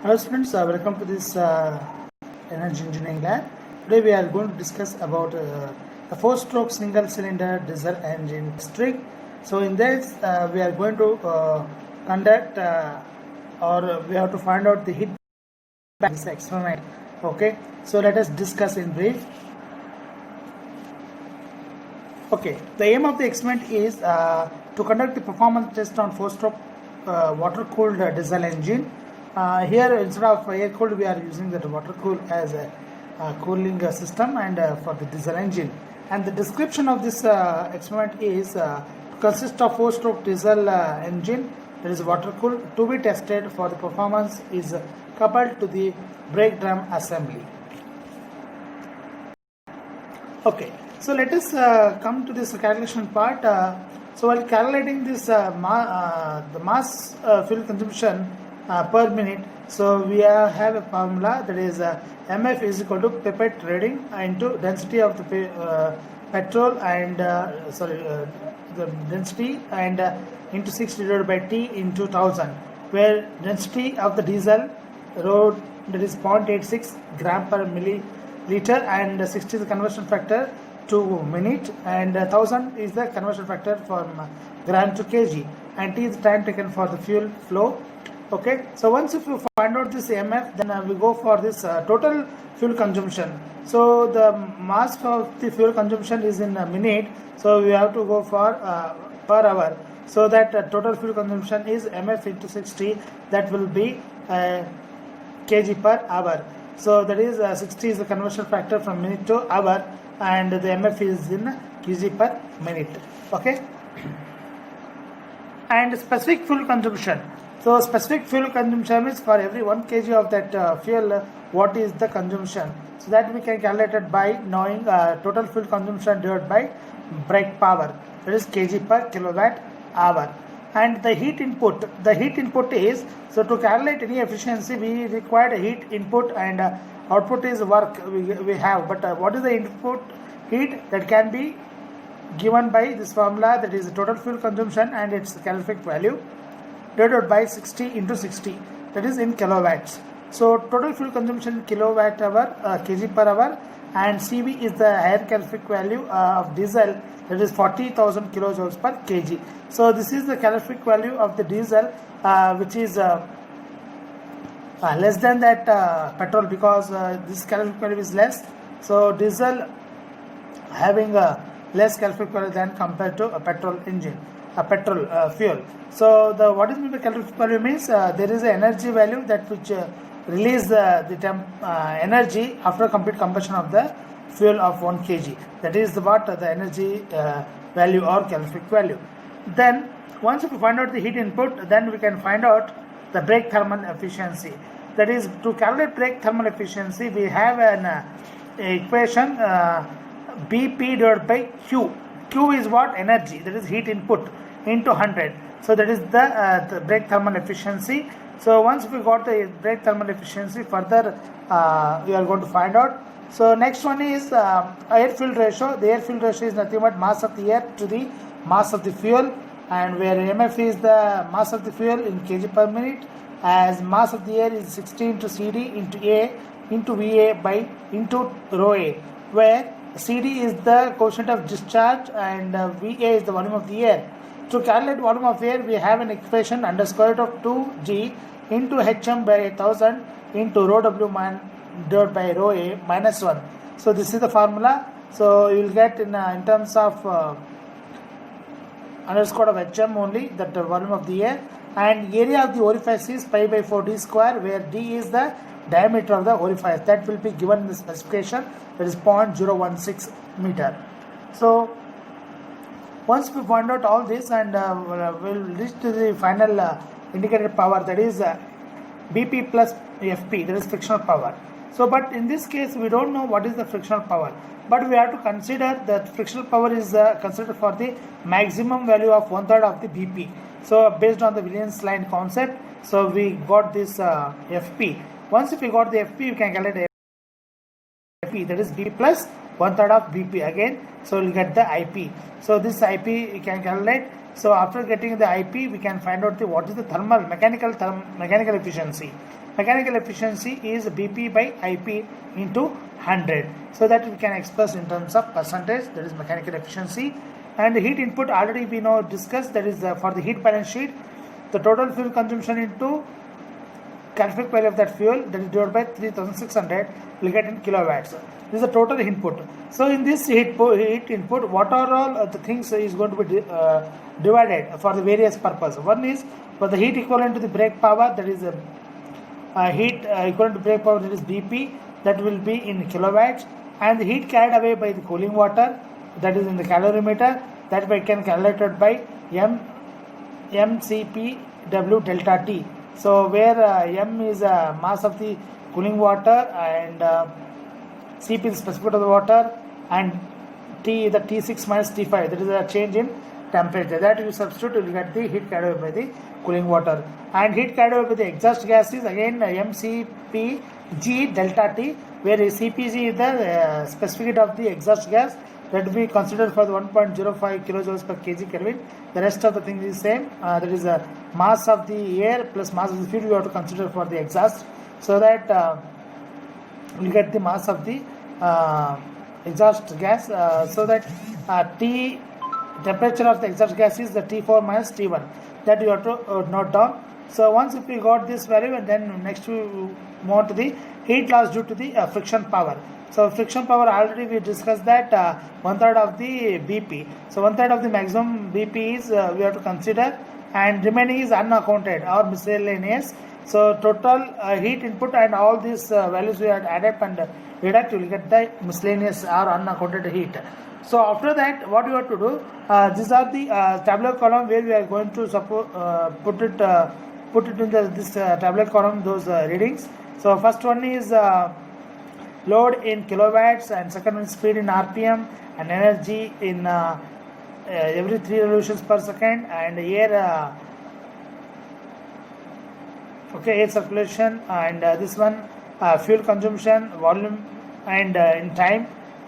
Hello students, welcome to this energy engineering lab. Today we are going to discuss about the 4-stroke single cylinder diesel engine trick. So in this we are going to conduct or we have to find out the heat back this experiment. Okay, so let us discuss in brief. Okay, the aim of the experiment is to conduct the performance test on 4-stroke water-cooled diesel engine. Here instead of air-cooled we are using the water-cooled as a cooling system and for the diesel engine. And the description of this experiment is consist of 4-stroke diesel engine that is water-cooled to be tested for the performance is coupled to the brake drum assembly. Okay, so let us come to this calculation part. So while calculating this the mass fuel consumption per minute, so we have a formula that is MF is equal to pipette reading into density of the petrol and the density and into 6 divided by T into 1000, where density of the diesel road that is 0.86 gram per milliliter and 60 is the conversion factor to minute and 1000 is the conversion factor from gram to kg and T is the time taken for the fuel flow. Okay, so once if you find out this MF, then we go for this total fuel consumption. So the mass of the fuel consumption is in a minute, so we have to go for per hour. So that total fuel consumption is MF into 60, that will be kg per hour. So that is 60 is the conversion factor from minute to hour and the MF is in kg per minute. Okay, and specific fuel consumption. So specific fuel consumption is for every 1 kg of that fuel, what is the consumption. So that we can calculate it by knowing total fuel consumption divided by brake power, that is kg per kilowatt hour. And the heat input is, so to calculate any efficiency we require a heat input and output is work we have, but what is the input heat that can be given by this formula, that is total fuel consumption and its calorific value divided by 60 into 60, that is in kilowatts. So total fuel consumption kilowatt hour kg per hour, and CV is the higher calorific value of diesel, that is 40,000 kilojoules per kg. So this is the calorific value of the diesel which is less than that petrol, because this calorific value is less. So diesel having a less calorific value than compared to a petrol engine, a petrol fuel. So the what is meant by calorific value means there is an energy value that which release the energy after complete combustion of the fuel of 1 kg. That is what the energy value or calorific value. Then once we find out the heat input, then we can find out the brake thermal efficiency. That is, to calculate brake thermal efficiency we have an equation BP divided by Q. Q is what? Energy, that is heat input, into 100. So that is the brake thermal efficiency. So once we got the brake thermal efficiency, further we are going to find out. So next one is air fuel ratio. The air fuel ratio is nothing but mass of the air to the mass of the fuel, and where MF is the mass of the fuel in kg per minute, as mass of the air is 60 into CD into A into VA by into rho A, where CD is the coefficient of discharge and VA is the volume of the air. To calculate volume of air, we have an equation under square root of 2g into Hm by 1000 into rho W divided by rho A minus 1. So this is the formula. So you will get in terms of under square root of Hm only, that the volume of the air, and area of the orifice is pi by 4 d square, where d is the diameter of the orifice. That will be given in the specification, that is 0.016 meter. So once we find out all this, and we'll reach to the final indicated power, that is BP plus FP, that is frictional power. So but in this case we don't know what is the frictional power, but we have to consider that frictional power is considered for the maximum value of 1/3 of the BP. So based on the Williams line concept, so we got this FP. Once if we got the FP, we can calculate FP, that is BP plus 1/3 of BP again. So we'll get the IP. So this IP we can calculate. So after getting the IP, we can find out what is the mechanical efficiency. mechanical efficiency is BP by IP into 100. So that we can express in terms of percentage, that is mechanical efficiency. And the heat input already we know discussed, that is for the heat balance sheet, the total fuel consumption into calorific value of that fuel, that is divided by 3600, will get in kilowatts. This is the total input. So in this heat input, what are all the things is going to be divided for the various purpose. One is for the heat equivalent to the brake power, that is heat equivalent to brake power, that is BP, that will be in kilowatts, and the heat carried away by the cooling water, that is in the calorimeter, that we can calculate by mCpW delta T. So where m is mass of the cooling water and Cp is specific of the water, and T is the T6 minus T5, that is a change in temperature. That you substitute, you will get the heat carried away by the cooling water. And heat carried away by the exhaust gas is again mCpG delta T, where CpG is the specific of the exhaust gas, that will be considered for the 1.05 kilojoules per kg Kelvin. The rest of the thing is same, that is mass of the air plus mass of the fuel we have to consider for the exhaust, so that we get the mass of the exhaust gas, so that T temperature of the exhaust gas is the T4 minus T1, that you have to note down. So once if we got this value, and then next we move on to the heat loss due to the friction power. So friction power already we discussed that 1/3 of the BP. So 1/3 of the maximum BP is we have to consider, and remaining is unaccounted or miscellaneous. So total heat input and all these values we had added and deduct, you will get the miscellaneous or unaccounted heat. So after that, what you have to do, these are the tabular column where we are going to put it in this tabular column, those readings. So first one is load in kilowatts, and second one is speed in RPM, and energy in every 3 revolutions per second, and air air circulation, and this one fuel consumption, volume, and in time,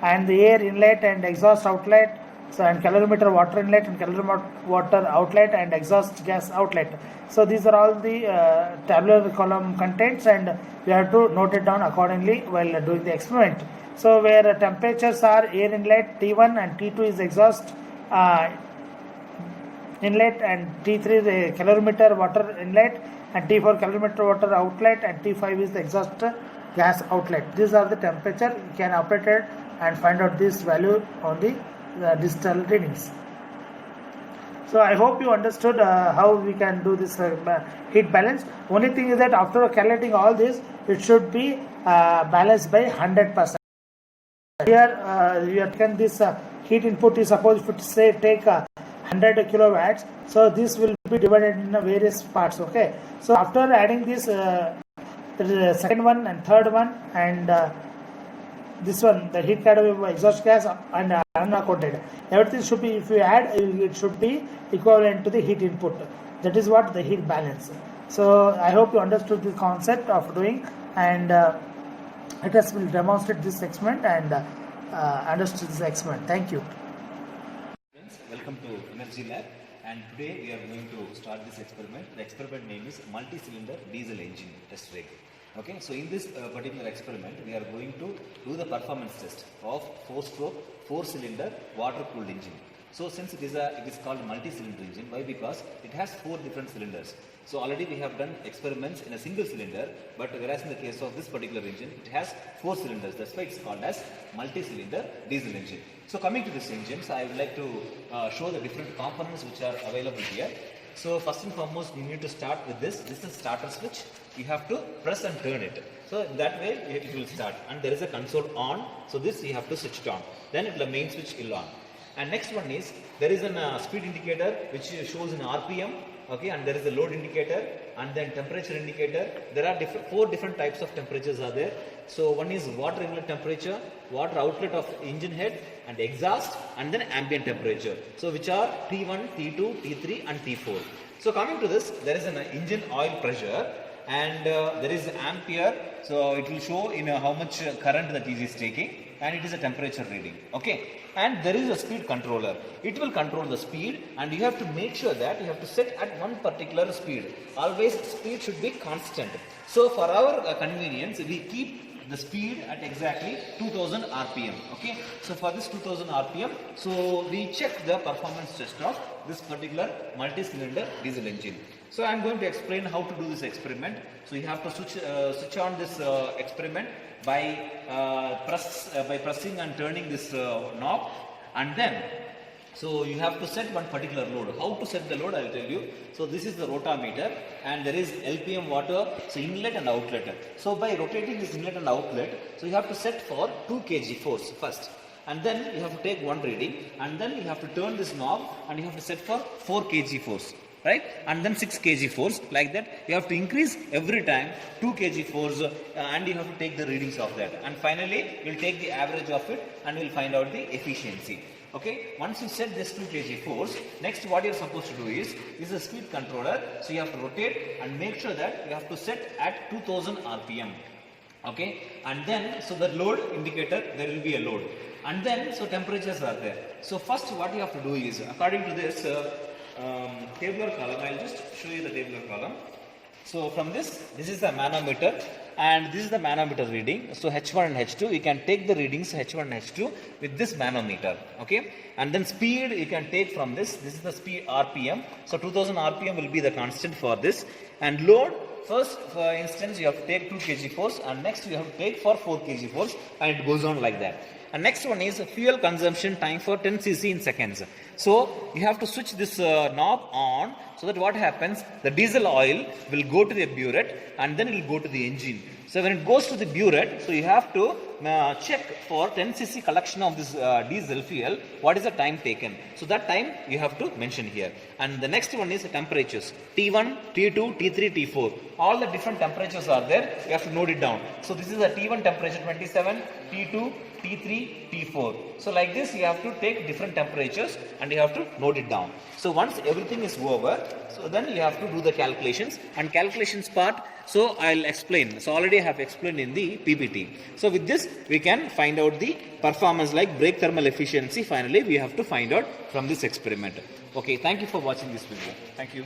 and the air inlet and exhaust outlet, so and calorimeter water inlet and calorimeter water outlet and exhaust gas outlet. So these are all the tabular column contents, and we have to note it down accordingly while doing the experiment. So where temperatures are air inlet T1 and T2 is exhaust inlet, and T3 the calorimeter water inlet, and T4 calorimeter water outlet, and T5 is the exhaust gas outlet. These are the temperature. You can operate it and find out this value on the digital readings. So I hope you understood how we can do this heat balance. Only thing is that after calculating all this, it should be balanced by 100%. Here you have taken this heat input is, suppose if it say take 100 kilowatts, so this will be divided in various parts. Okay, so after adding this the second one and third one, and this one, the heat carried away by exhaust gas and unaccounted, everything should be, if you add, it should be equivalent to the heat input. That is what the heat balance. So I hope you understood the concept of doing, and let us will demonstrate this experiment and understood this experiment. Thank you. Welcome to Energy Lab, and today we are going to start this experiment. The experiment name is multi-cylinder diesel engine test rig. Okay, so in this particular experiment, we are going to do the performance test of 4-stroke, 4-cylinder water-cooled engine. So since it is called multi-cylinder engine, why? Because it has 4 different cylinders. So already we have done experiments in a single cylinder, but whereas in the case of this particular engine, it has 4 cylinders. That's why it's called as multi-cylinder diesel engine. So coming to this engine, so I would like to show the different components which are available here. So first and foremost, we need to start with this. This is starter switch. You have to press and turn it. So that way it will start. And there is a console on. So this you have to switch it on. Then the main switch will on. And next one is, there is a speed indicator which shows in RPM. Okay, and there is a load indicator and then temperature indicator. There are 4 different types of temperatures are there. So one is water inlet temperature, water outlet of engine head, and exhaust, and then ambient temperature. So which are T1, T2, T3 and T4. So coming to this, there is an engine oil pressure, and there is ampere. So it will show in how much current that is taking. and it is a temperature reading. Okay, and there is a speed controller. It will control the speed, and you have to make sure that you have to set at one particular speed. Always speed should be constant. So for our convenience, we keep the speed at exactly 2000 rpm. Okay, so for this 2000 rpm, so we check the performance test of this particular multi-cylinder diesel engine. So I am going to explain how to do this experiment. So you have to switch on this experiment by pressing and turning this knob, and then so you have to set one particular load. How to set the load, I will tell you. So this is the rotameter, and there is LPM water, so inlet and outlet. So by rotating this inlet and outlet, so you have to set for 2 kg force first, and then you have to take one reading, and then you have to turn this knob and you have to set for 4 kg force, right? And then 6 kg force, like that. You have to increase every time 2 kg force, and you have to take the readings of that, and finally you will take the average of it and you will find out the efficiency. Okay, once you set this 2 kg force, next what you are supposed to do is, this is a speed controller, so you have to rotate and make sure that you have to set at 2000 rpm. Okay, and then so the load indicator, there will be a load, and then so temperatures are there. So first what you have to do is, according to this tabular column, I will just show you the tabular column. So from this is the manometer, and this is the manometer reading. So H1 and H2, you can take the readings H1 and H2 with this manometer. Okay, and then speed you can take from this. This is the speed RPM. So 2000 RPM will be the constant for this. And load, first for instance you have to take 2 kg force, and next you have to take for 4 kg force, and it goes on like that. And next one is fuel consumption time for 10 cc in seconds. So you have to switch this knob on, so that what happens, the diesel oil will go to the burette, and then it will go to the engine. So when it goes to the burette, so you have to check for 10 cc collection of this diesel fuel, what is the time taken. So that time you have to mention here. And the next one is the temperatures, T1, T2, T3, T4. All the different temperatures are there, you have to note it down. So this is the T1 temperature 27, T2, T3, T4. So like this you have to take different temperatures and you have to note it down. So once everything is over, so then you have to do the calculations, and calculations part, so I'll explain. So already I have explained in the PPT. So with this we can find out the performance like brake thermal efficiency. Finally we have to find out from this experiment. Okay, thank you for watching this video. Thank you.